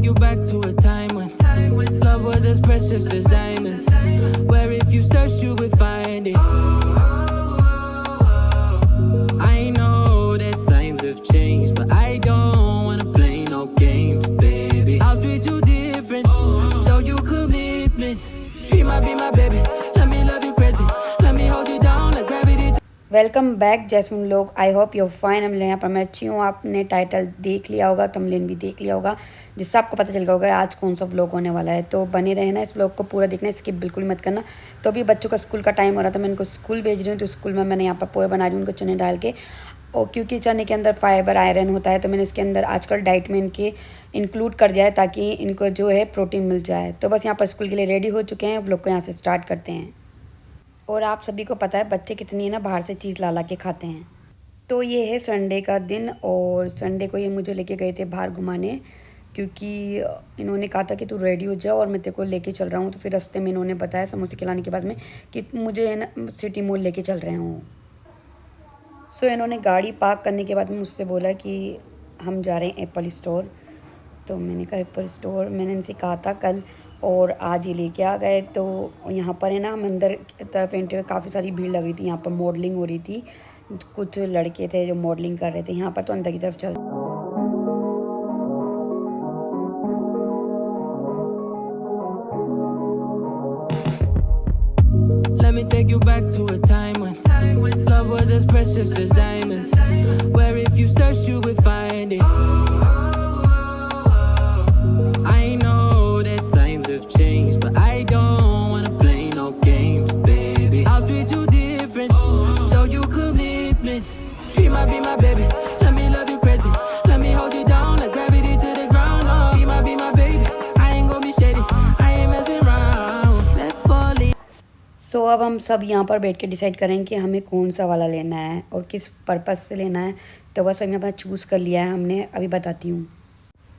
take you back to a time when love was as precious as diamonds, where if you search you would find it. I know that times have changed, but I don't wanna play no games, baby. I'll treat you different, show you commitment. She might be my baby, let me love you crazy, let me hold you down like gravity. Welcome back Jasmine लोग, I hope you fine. हम यहाँ पर मैं अच्छी हूँ। आपने title देख लिया होगा, थंबनेल भी देख लिया होगा, जिससे आपको पता चल गया होगा आज कौन सा व्लॉग होने वाला है। तो बने रहना, इस व्लॉग को पूरा देखना, स्किप बिल्कुल मत करना। तो अभी बच्चों का स्कूल का टाइम हो रहा था, मैं इनको स्कूल भेज रही हूँ। तो स्कूल में मैंने यहाँ पर पोहे बना रही हूँ उनको चने डाल के, और क्योंकि चने के अंदर फाइबर आयरन होता है, तो मैंने इसके अंदर आजकल डाइट में इनके इंक्लूड कर दिया है ताकि इनको जो है प्रोटीन मिल जाए। तो बस यहाँ पर स्कूल के लिए रेडी हो चुके हैं। व्लॉग को यहाँ से स्टार्ट करते हैं। और आप सभी को पता है बच्चे कितनी है ना बाहर से चीज़ ला के खाते हैं। तो ये है संडे का दिन, और संडे को ये मुझे लेके गए थे बाहर घुमाने, क्योंकि इन्होंने कहा था कि तू रेडी हो जाओ और मैं तेरे को लेके चल रहा हूँ। तो फिर रास्ते में इन्होंने बताया समोसे खिलाने के बाद में कि मुझे है ना सिटी मॉल लेके चल रहे हूँ। सो इन्होंने गाड़ी पार्क करने के बाद में मुझसे बोला कि हम जा रहे हैं एप्पल स्टोर। तो मैंने कहा एप्पल स्टोर, मैंने इनसे कहा था कल, और आज ये लेके आ गए। तो यहाँ पर है ना हम अंदर तरफ एंट्री, काफ़ी सारी भीड़ लग रही थी। यहाँ पर मॉडलिंग हो रही थी, कुछ लड़के थे जो मॉडलिंग कर रहे थे यहाँ पर। तो अंदर की तरफ चल, Let me take you back to a time when love was as precious as diamonds, where if you search you would find it. I know that times have changed, but I don't wanna play no games, baby. I'll treat you different, show you commitment. She might be my baby, let me love you crazy, let me hold you down like gravity to the ground. Oh, she might be my baby, I ain't gonna be shady, I ain't messing around. Let's fall in. सो अब हम सब यहाँ पर बैठ के decide करें कि हमें कौन सा वाला लेना है और किस पर्पज़ से लेना है। तो बस हम यहाँ पर चूज़ कर लिया है हमने, अभी बताती हूँ।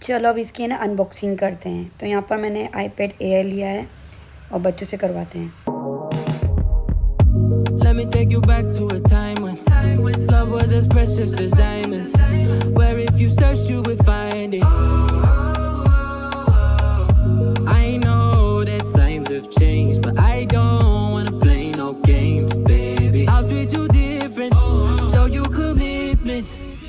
चलो अब इसकी ना अनबॉक्सिंग करते हैं। तो यहाँ पर मैंने आईपैड एयर लिया है और बच्चों से करवाते हैं। Let me take you back to a time when love was as precious as diamonds, where if you search you would find it. I know that times have changed, but I don't wanna play no games, baby. I'll treat you different, show you commitment.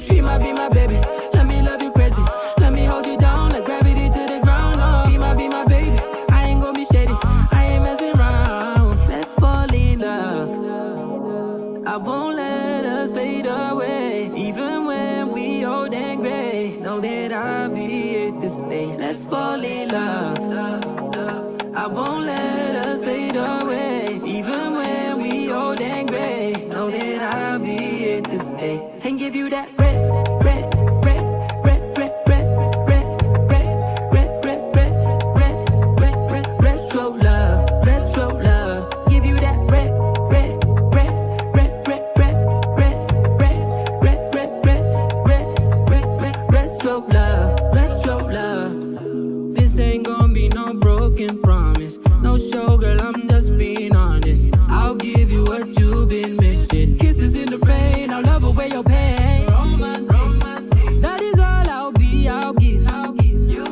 She might be my baby, let me love you crazy, let me hold you down like gravity to the ground. Oh, she might be my baby, I ain't gonna be shady, I ain't messing around. Let's fall in love, I won't let us fade away, even when we old and gray. Know that I'll be here to stay. Let's fall in love, I won't let us fade away, even when we old and gray. Know that I'll be here to stay and give you that red, red, red, red, red, red, red, red, red, red, red, red, red, red, retro love, retro love. Give you that red, red, red, red, red, red, red, red, red, red, red, red, red, red, retro love, retro love. This ain't gonna be no broken promise, no show, girl, I'm just being honest. I'll give you what you've been missing. Kisses in the rain, I'll love away your pain. Romantic, that is all I'll be, I'll give you.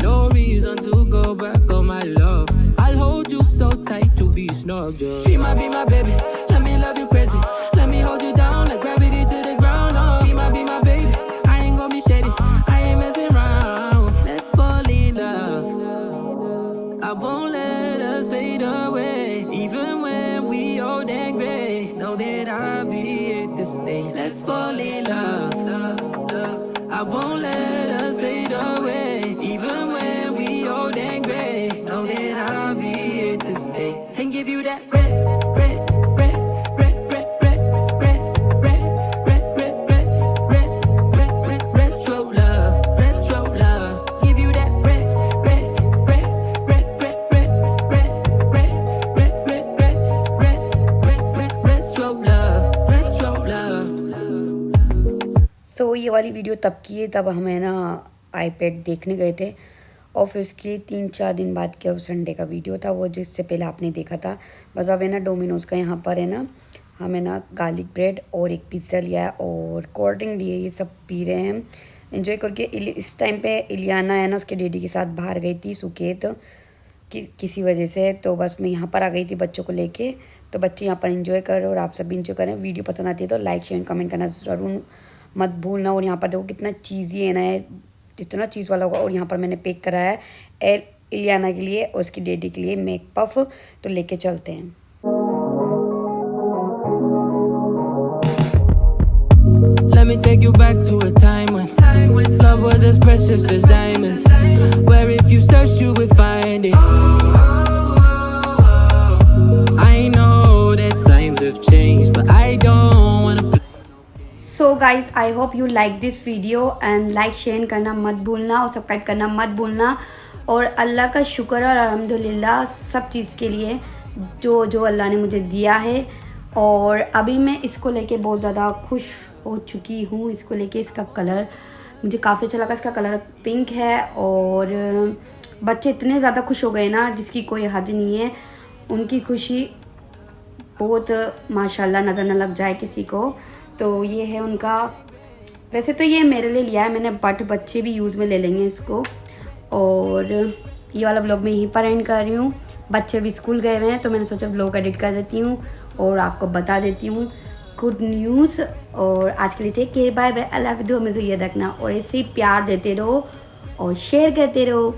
No reason to go back on my love. I'll hold you so tight, you'll be snug, yeah. She might be my baby, let me love you crazy, let me hold you down like gravity to the ground. Oh, she might be my baby, I ain't gonna be shady, I ain't messing around. Let's fall in love, I won't let us fade away, even when we old and gray. Know that I'll be here to stay. Let's fall in love, I won't let us fade away, even when we old and gray. Know that I'll be here to stay and give you that red, red, red, red, red, red, red, red, red, red, red, red, red, red, retro love, retro love. Give you that red, red, red, red, red, red, red, red, red, red, red, red, red, red, retro love, retro love. सो ये वाली video तब की है, तब हमें ना iPad देखने गए थे, और फिर उसके 3-4 दिन बाद के उस संडे का वीडियो था वो, जिससे पहले आपने देखा था। बस अब है ना डोमिनोज़ का यहाँ पर है ना हमें ना गार्लिक ब्रेड और एक पिज़्ज़ा लिया है और कोल्ड ड्रिंक लिए, ये सब पी रहे हैं। एंजॉय करके इस टाइम पे इलियाना है ना उसके डैडी के साथ बाहर गई थी सुकेत किसी वजह से, तो बस मैं यहाँ पर आ गई थी बच्चों को लेके। तो बच्चे यहाँ पर एंजॉय कर रहे और आप सब भी एंजॉय करें। वीडियो पसंद आती है तो लाइक शेयर कमेंट करना ज़रूर मत भूलना। और यहाँ पर देखो कितना चीज़ी है ना, जितना चीज़ वाला होगा। और यहाँ पर मैंने पैक करा है इलियाना के लिए और उसकी डैडी के लिए मेक पफ, तो लेके चलते हैं। Let me take you back to a time when love was as precious as diamonds, where if you search you would find it. I know that times have changed, but I don't wanna play. So guys I hope you like this video and like share करना मत भूलना और subscribe करना मत भूलना। और अल्लाह का शुक्र और अल्हम्दुलिल्लाह सब चीज़ के लिए जो जो अल्लाह ने मुझे दिया है। और अभी मैं इसको लेके बहुत ज़्यादा खुश हो चुकी हूँ। इसको लेके इसका कलर मुझे काफ़ी अच्छा लगा। इसका कलर पिंक है और बच्चे इतने ज़्यादा खुश हो गए ना जिसकी कोई हद नहीं है। उनकी खुशी बहुत माशाल्लाह नज़र न लग जाए किसी को। तो ये है उनका, वैसे तो ये मेरे लिए लिया है मैंने, बट बच्चे भी यूज़ में ले लेंगे इसको। और ये वाला ब्लॉग मैं यहीं पर एंड कर रही हूँ। बच्चे भी स्कूल गए हुए हैं तो मैंने सोचा ब्लॉग एडिट कर देती हूँ और आपको बता देती हूँ गुड न्यूज़। और आज के लिए टेक केयर, बाय बाय, अल्लाह हाफ़िज़। मुझे ये रखना और ऐसे ही प्यार देते रहो और शेयर करते रहो।